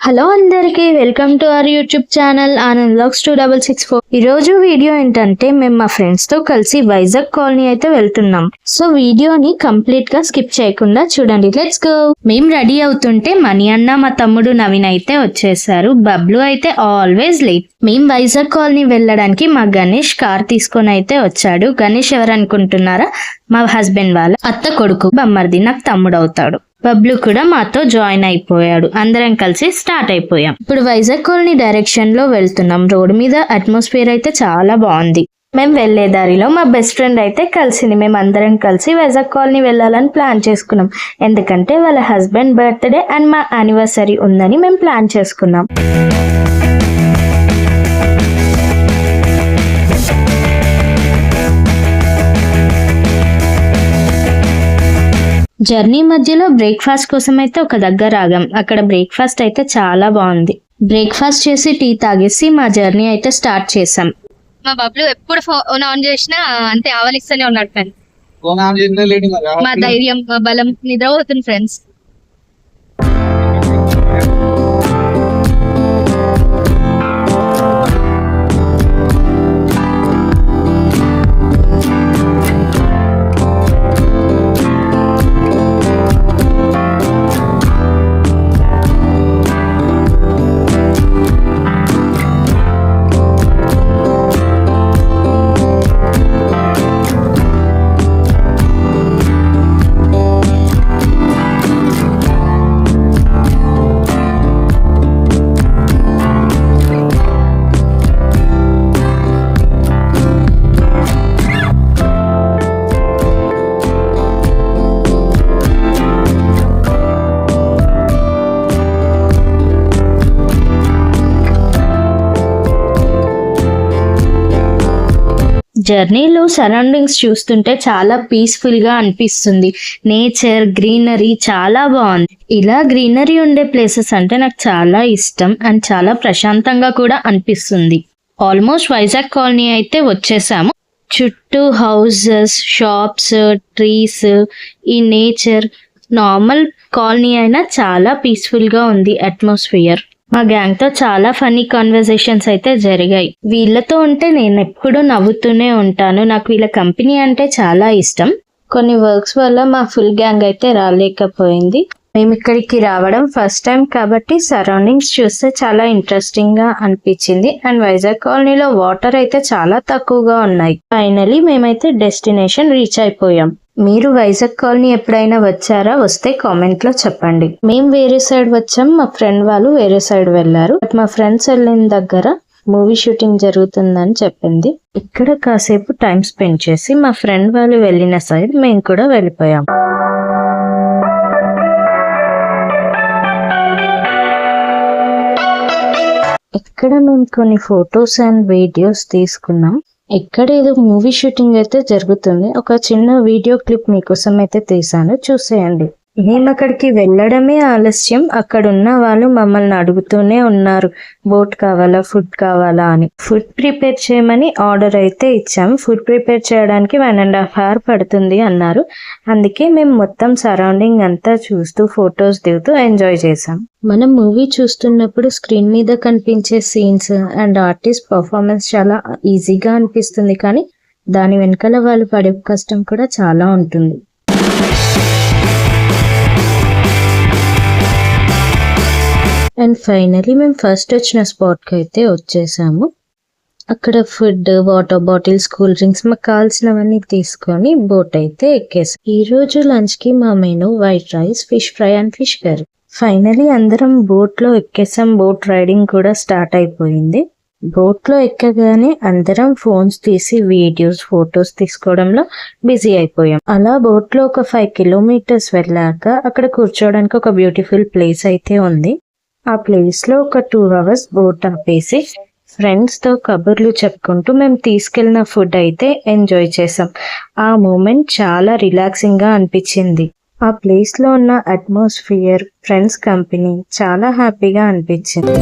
Hello అందరికి welcome to our YouTube channel Anand vlogs 2664. ఈ రోజు వీడియో ఏంటంటే మేము మా ఫ్రెండ్స్ తో కలిసి వైజాగ్ కాలనీ అయితే వెళ్తున్నాం. సో వీడియోని కంప్లీట్ గా స్కిప్ చేయకుండా చూడండి. Let's go. మేము రెడీ అవుతుంటే మణి అన్న మా తమ్ముడు నవీన్ అయితే వచ్చేసారు. బబ్లు అయితే ఆల్వేస్ లేట్. మేము వైజాగ్ కాలనీ వెళ్ళడానికి మా గణేష్ కార్ తీసుకొని అయితే వచ్చాడు. గణేష్ ఎవరనుకుంటున్నారా? మా హస్బెండ్ వాళ్ళ అత్త కొడుకు, బమ్మర్ది, నాకు తమ్ముడు అవుతాడు. బబ్లు కూడా మాతో జాయిన్ అయిపోయాడు. అందరం కలిసి స్టార్ట్ అయిపోయాం. ఇప్పుడు వైజాగ్ కాలనీ డైరెక్షన్ లో వెళ్తున్నాం. రోడ్ మీద అట్మాస్ఫియర్ అయితే చాలా బాగుంది. మేము వెళ్లే దారిలో మా బెస్ట్ ఫ్రెండ్ అయితే కలిసింది. మేము అందరం కలిసి వైజాగ్ కాలనీ వెళ్ళాలని ప్లాన్ చేసుకున్నాం. ఎందుకంటే వాళ్ళ హస్బెండ్ బర్త్డే అండ్ మా యానివర్సరీ ఉందని మేము ప్లాన్ చేసుకున్నాం. జర్నీ మధ్యలో బ్రేక్ఫాస్ట్ కోసం అయితే ఒక దగ్గర ఆగాం. అక్కడ బ్రేక్ఫాస్ట్ అయితే చాలా బాగుంది. బ్రేక్ఫాస్ట్ చేసి టీ తాగేసి మా జర్నీ అయితే స్టార్ట్ చేసాం. మా బబ్లు ఎప్పుడు ఫోన్ ఆన్ చేసినా అంతే ఆవలిస్తూనే ఉన్నాడు ఫ్రెండ్స్. మా ధైర్యం, మా బలం నిద్రపోతుంది ఫ్రెండ్స్. జర్నీలో సరౌండింగ్స్ చూస్తుంటే చాలా పీస్ఫుల్ గా అనిపిస్తుంది. నేచర్, గ్రీనరీ చాలా బాగుంది. ఇలా గ్రీనరీ ఉండే ప్లేసెస్ అంటే నాకు చాలా ఇష్టం అండ్ చాలా ప్రశాంతంగా కూడా అనిపిస్తుంది. ఆల్మోస్ట్ వైజాగ్ కాలనీ అయితే వచ్చేసాము. చుట్టూ హౌసెస్, షాప్స్, ట్రీస్, ఈ నేచర్. నార్మల్ కాలనీ అయినా చాలా పీస్ఫుల్ గా ఉంది అట్మాస్ఫియర్. మా గ్యాంగ్ తో చాలా ఫన్నీ కాన్వర్సేషన్స్ అయితే జరిగాయి. వీళ్ళతో ఉంటే నేను ఎప్పుడు నవ్వుతూనే ఉంటాను. నాకు వీళ్ళ కంపెనీ అంటే చాలా ఇష్టం. కొన్ని వర్క్స్ వల్ల మా ఫుల్ గ్యాంగ్ అయితే రాలేకపోయింది. మేము ఇక్కడికి రావడం ఫస్ట్ టైం కాబట్టి సరౌండింగ్స్ చూస్తే చాలా ఇంట్రెస్టింగ్ గా అనిపించింది. అండ్ వైజాగ్ కాలనీలో వాటర్ అయితే చాలా తక్కువగా ఉన్నాయి. ఫైనలీ మేమైతే డెస్టినేషన్ రీచ్ అయిపోయాం. మీరు వైజాగ్ కాలనీ ఎప్పుడైనా వచ్చారా? వస్తే కామెంట్ లో చెప్పండి. మేము వేరే సైడ్ వచ్చాం, మా ఫ్రెండ్ వాళ్ళు వేరే సైడ్ వెళ్ళారు. బట్ మా ఫ్రెండ్స్ వెళ్ళిన దగ్గర మూవీ షూటింగ్ జరుగుతుందని చెప్పింది. ఇక్కడ కాసేపు టైం స్పెండ్ చేసి మా ఫ్రెండ్ వాళ్ళు వెళ్ళిన సైడ్ మేము కూడా వెళ్ళిపోయాం. ఇక్కడ మేము కొన్ని ఫొటోస్ అండ్ వీడియోస్ తీసుకున్నాం. ఇక్కడ ఏదో మూవీ షూటింగ్ అయితే జరుగుతుంది. ఒక చిన్న వీడియో క్లిప్ మీకోసం అయితే తీసాను, చూసేయండి. మేము అక్కడికి వెళ్ళడమే ఆలస్యం. అక్కడ ఉన్న వాళ్ళు మమ్మల్ని అడుగుతూనే ఉన్నారు, బోట్ కావాలా, ఫుడ్ కావాలా అని. ఫుడ్ ప్రిపేర్ చేయమని ఆర్డర్ అయితే ఇచ్చాం. ఫుడ్ ప్రిపేర్ చేయడానికి 1.5 hours పడుతుంది అన్నారు. అందుకే మేము మొత్తం సరౌండింగ్ అంతా చూస్తూ ఫొటోస్ దిగుతూ ఎంజాయ్ చేసాం. మనం మూవీ చూస్తున్నప్పుడు స్క్రీన్ మీద కనిపించే సీన్స్ అండ్ ఆర్టిస్ట్ పర్ఫార్మెన్స్ చాలా ఈజీగా అనిపిస్తుంది, కానీ దాని వెనకాల వాళ్ళు పడే కష్టం కూడా చాలా ఉంటుంది. అండ్ ఫైనలీ మేము ఫస్ట్ వచ్చిన స్పాట్కి అయితే వచ్చేసాము. అక్కడ food, water bottles, cool drinks, మాకు కావాల్సినవన్నీ తీసుకొని బోట్ అయితే ఎక్కేసాం. ఈ రోజు లంచ్ కి మా menu white rice, fish fry and fish curry. Finally అందరం బోట్ లో ఎక్కేసాం. బోట్ రైడింగ్ కూడా స్టార్ట్ అయిపోయింది. బోట్ లో ఎక్కగానే అందరం ఫోన్స్ తీసి వీడియోస్, ఫొటోస్ తీసుకోవడంలో బిజీ అయిపోయాం. అలా బోట్ లో ఒక 5 kilometers వెళ్ళాక అక్కడ కూర్చోవడానికి ఒక బ్యూటిఫుల్ ప్లేస్ అయితే ఉంది. ఆ ప్లేస్ లో ఒక 2 hours బోట్ ఆపేసి ఫ్రెండ్స్ తో కబుర్లు చెప్పుకుంటూ మేము తీసుకెళ్లిన ఫుడ్ అయితే ఎంజాయ్ చేసాం. ఆ మూమెంట్ చాలా రిలాక్సింగ్ గా అనిపించింది. ఆ ప్లేస్ లో ఉన్న అట్మాస్ఫియర్, ఫ్రెండ్స్ కంపెనీ చాలా హ్యాపీగా అనిపించింది.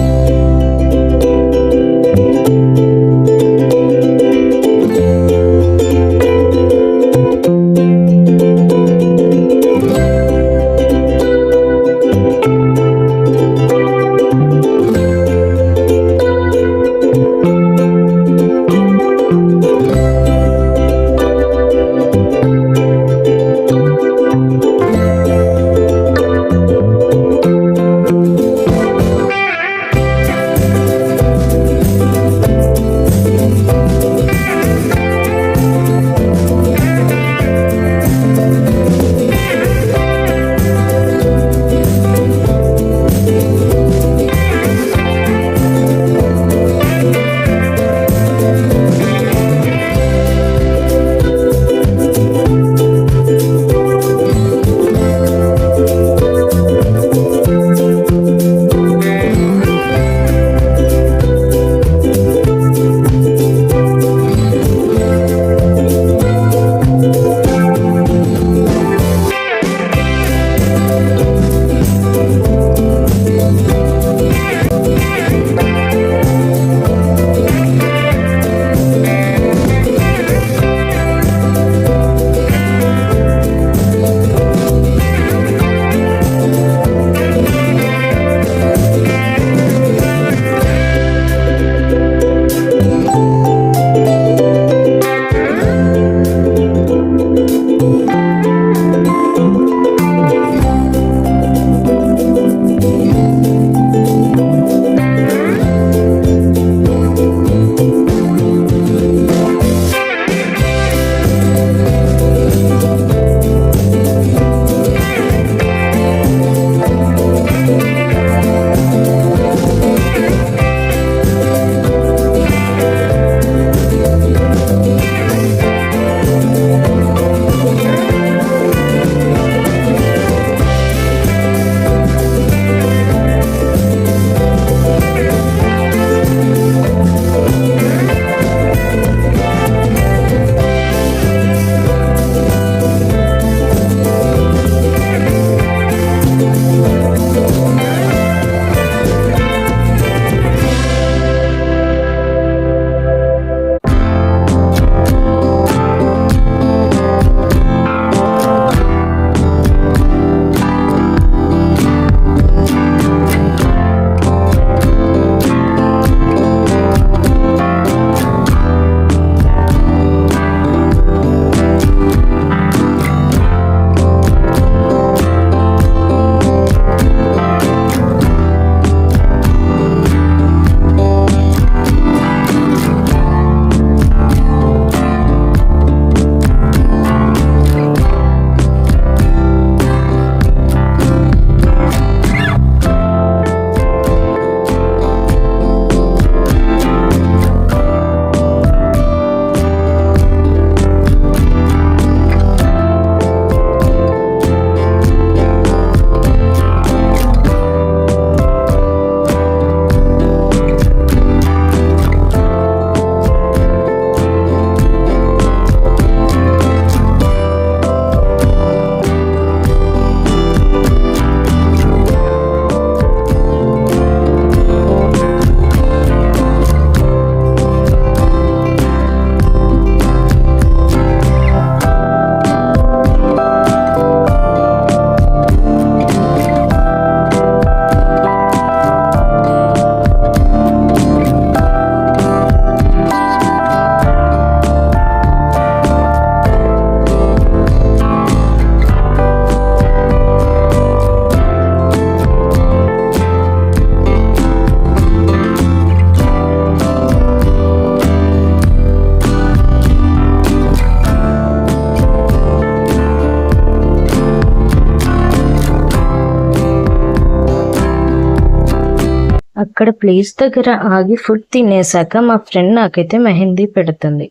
అక్కడ ప్లేస్ దగ్గర ఆగి ఫుడ్ తినేసాక మా ఫ్రెండ్ నాకైతే మెహందీ పెడుతుంది.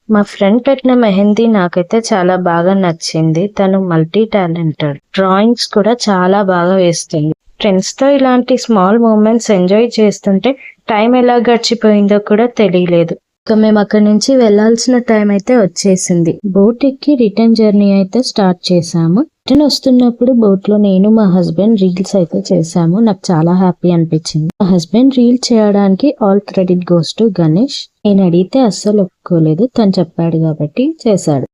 మా ఫ్రెండ్ పెట్టిన మెహందీ నాకైతే చాలా బాగా నచ్చింది. తను మల్టీ టాలెంటెడ్, డ్రాయింగ్స్ కూడా చాలా బాగా వేస్తుంది. ఫ్రెండ్స్ తో ఇలాంటి స్మాల్ మూమెంట్స్ ఎంజాయ్ చేస్తుంటే టైం ఎలా గడిచిపోయిందో కూడా తెలియలేదు. ఇక మేము అక్కడి నుంచి వెళ్లాల్సిన టైం అయితే వచ్చేసింది. బోట్ ఎక్కి రిటర్న్ జర్నీ అయితే స్టార్ట్ చేసాము. రిటర్న్ వస్తున్నప్పుడు బోట్ లో నేను మా హస్బెండ్ రీల్స్ అయితే చేసాము. నాకు చాలా హ్యాపీ అనిపించింది. మా హస్బెండ్ రీల్ చేయడానికి all credit goes to Ganesh. నేను అడిగితే అస్సలు ఒప్పుకోలేదు, తను చెప్పాడు కాబట్టి చేశాడు.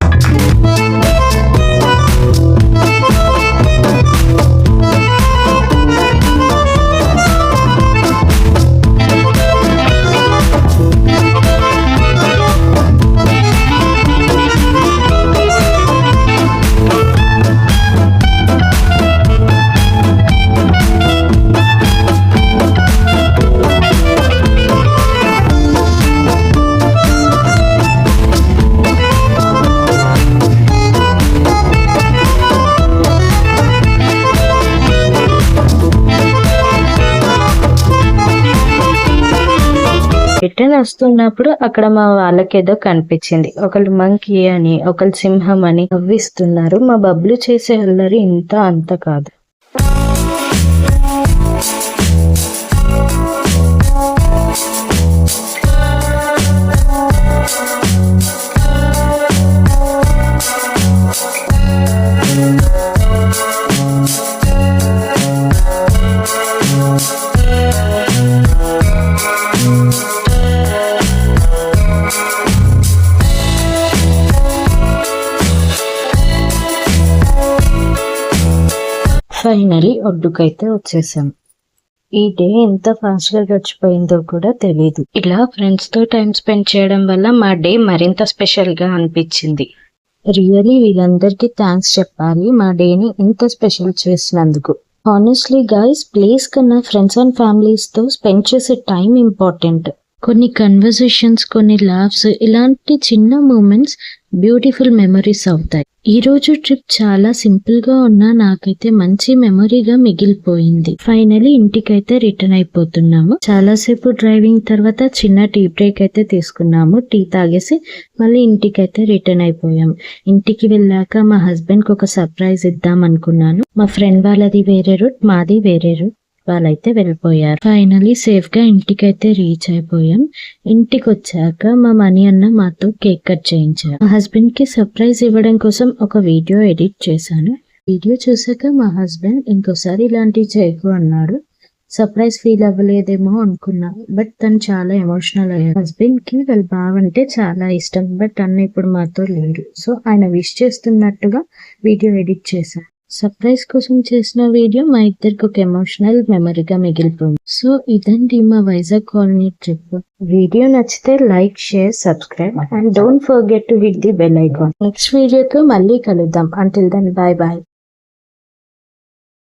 రిటర్న్ వస్తున్నప్పుడు అక్కడ మా వాళ్ళకేదో కనిపించింది. ఒకళ్ళు మంకీ అని, ఒకళ్ళు సింహం అని నవ్విస్తున్నారు. మా బబ్లు చేసే అల్లరి ఇంత అంత కాదు. ఫైనలీ ఒడ్డుకైతే వచ్చేసాం. ఈ డే ఎంత ఫాస్ట్ గా గడిచిపోయిందో కూడా తెలీదు. ఇలా ఫ్రెండ్స్ తో టైం స్పెండ్ చేయడం వల్ల మా డే మరింత స్పెషల్ గా అనిపించింది. రియలీ వీళ్ళందరికీ థ్యాంక్స్ చెప్పాలి మా డేని ఇంత స్పెషల్ చేసినందుకు. హానెస్ట్లీ గైస్, ప్లేస్ కన్నా ఫ్రెండ్స్ అండ్ ఫ్యామిలీస్ తో స్పెండ్ చేసే టైం ఇంపార్టెంట్. కొన్ని కన్వర్సేషన్స్, కొన్ని లాఫ్స్, ఇలాంటి చిన్న మూమెంట్స్ బ్యూటిఫుల్ మెమరీస్ అవుతాయి. ఈ రోజు ట్రిప్ చాలా సింపుల్ గా ఉన్నా నాకైతే మంచి మెమరీగా మిగిలిపోయింది. ఫైనలీ ఇంటికైతే రిటర్న్ అయిపోతున్నాము. చాలాసేపు డ్రైవింగ్ తర్వాత చిన్న టీ బ్రేక్ అయితే తీసుకున్నాము. టీ తాగేసి మళ్ళీ ఇంటికైతే రిటర్న్ అయిపోయాం. ఇంటికి వెళ్ళాక మా హస్బెండ్ కి ఒక సర్ప్రైజ్ ఇద్దాం అనుకున్నాను. మా ఫ్రెండ్ వాళ్ళది వేరే రూట్, మాది వేరే రూట్. వాళ్ళైతే వెళ్ళిపోయారు. ఫైనలీ సేఫ్ గా ఇంటికైతే రీచ్ అయిపోయాం. ఇంటికి వచ్చాక మా మనీ అన్న మాతో కేక్ కట్ చేయించారు. మా హస్బెండ్ కి సర్ప్రైజ్ ఇవ్వడం కోసం ఒక వీడియో ఎడిట్ చేశాను. వీడియో చూసాక మా హస్బెండ్ ఇంకోసారి ఇలాంటివి చేయకు అన్నాడు. సర్ప్రైజ్ ఫీల్ అవ్వలేదేమో అనుకున్నా, బట్ తను చాలా ఎమోషనల్ అయ్యారు. హస్బెండ్ కి వాళ్ళ బావంటే చాలా ఇష్టం, బట్ అన్న ఇప్పుడు మాతో లేరు. సో ఆయన విష్ చేస్తున్నట్టుగా వీడియో ఎడిట్ చేశాను. సర్ప్రైజ్ కోసం చేసిన వీడియో మా ఇద్దరికి ఒక ఎమోషనల్ మెమరీగా మిగిలిపోయింది. సో ఇదండి మా వైజాగ్ కాలనీ ట్రిప్. వీడియో నచ్చితే like, share, subscribe and don't forget to hit the bell icon. Next వీడియోతో మళ్ళీ కలుద్దాం. Until then bye bye.